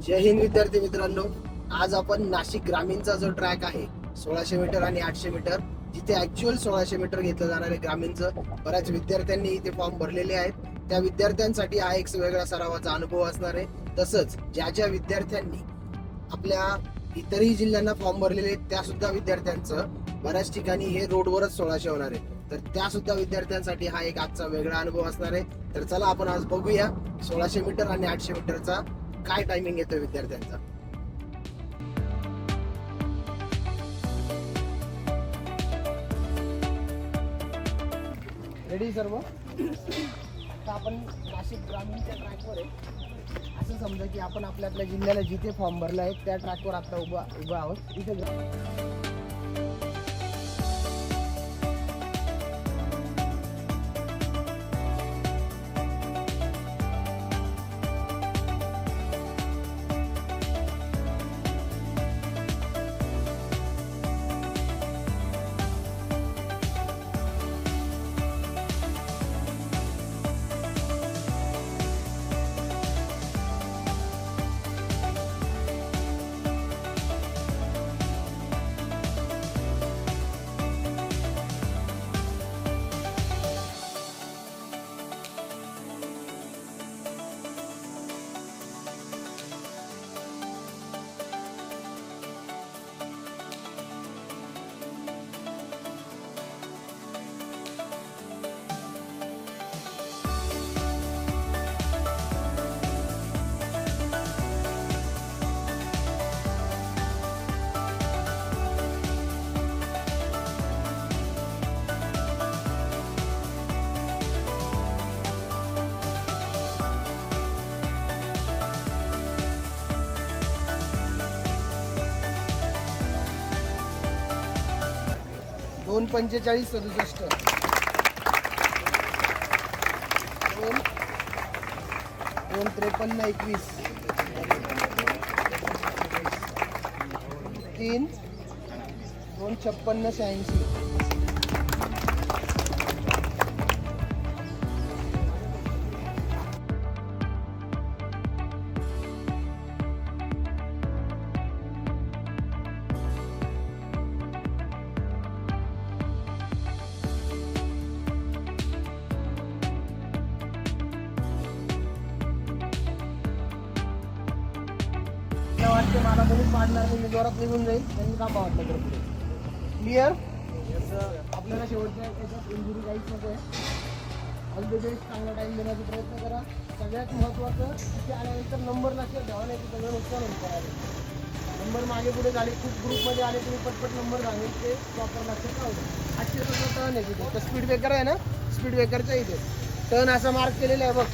जय हिंद विद्यार्थी मित्रांनो, आज आपण नाशिक ग्रामीणचा जो ट्रॅक आहे 1600 मीटर आणि 800 मीटर, जिथे ऍक्च्युअल 1600 मीटर घेतलं जाणार आहे ग्रामीणचं, बऱ्याच विद्यार्थ्यांनी इथे फॉर्म भरलेले आहेत. त्या विद्यार्थ्यांसाठी हा एक वेगळा सरावाचा अनुभव असणार आहे. तसंच ज्या ज्या विद्यार्थ्यांनी आपल्या इतरही जिल्ह्यांना फॉर्म भरलेले आहेत त्या सुद्धा विद्यार्थ्यांचं बऱ्याच ठिकाणी हे रोडवरच 1600 होणार आहे. तर त्या सुद्धा विद्यार्थ्यांसाठी हा एक आजचा वेगळा अनुभव असणार आहे. तर चला आपण आज बघूया 1600 मीटर आणि 800 मीटरचा काय टायमिंग येतो विद्यार्थ्यांचा. रेडी सर्व? आता आपण नाशिक ग्रामीणच्या ट्रॅकवर आहे. असं समजा की आपण आपल्या आपल्या जिल्ह्याला जिथे फॉर्म भरला आहे त्या ट्रॅकवर आता उभा आहोत. इथे 2:45 67 2:53 21 3 2:56 86 वाटते मला कोणीच पाडणार नाही. मी जोरात निघून जाईल. त्यांनी का वाटलं तर पुढे क्लिअर. आपल्याला शेवटच्या याच्यात इंजुरी काहीच नको आहे. ऑलरेडी चांगला टाईम देण्याचा प्रयत्न करा. सगळ्यात महत्त्वाचं तिथे आल्यानंतर नंबर लक्षात ठेवा, नाही की सगळं नुकसान होऊन करायला. नंबर मागे पुढे झाले, खूप ग्रुपमध्ये आले, तुम्ही पटपट नंबर सांगेल ते प्रॉपर लक्षात राहू द्या. 800 टर्न आहे तिथे. तर स्पीड ब्रेकर आहे ना, स्पीड ब्रेकरच्या इथे टर्न असा मार्क केलेला आहे बघ.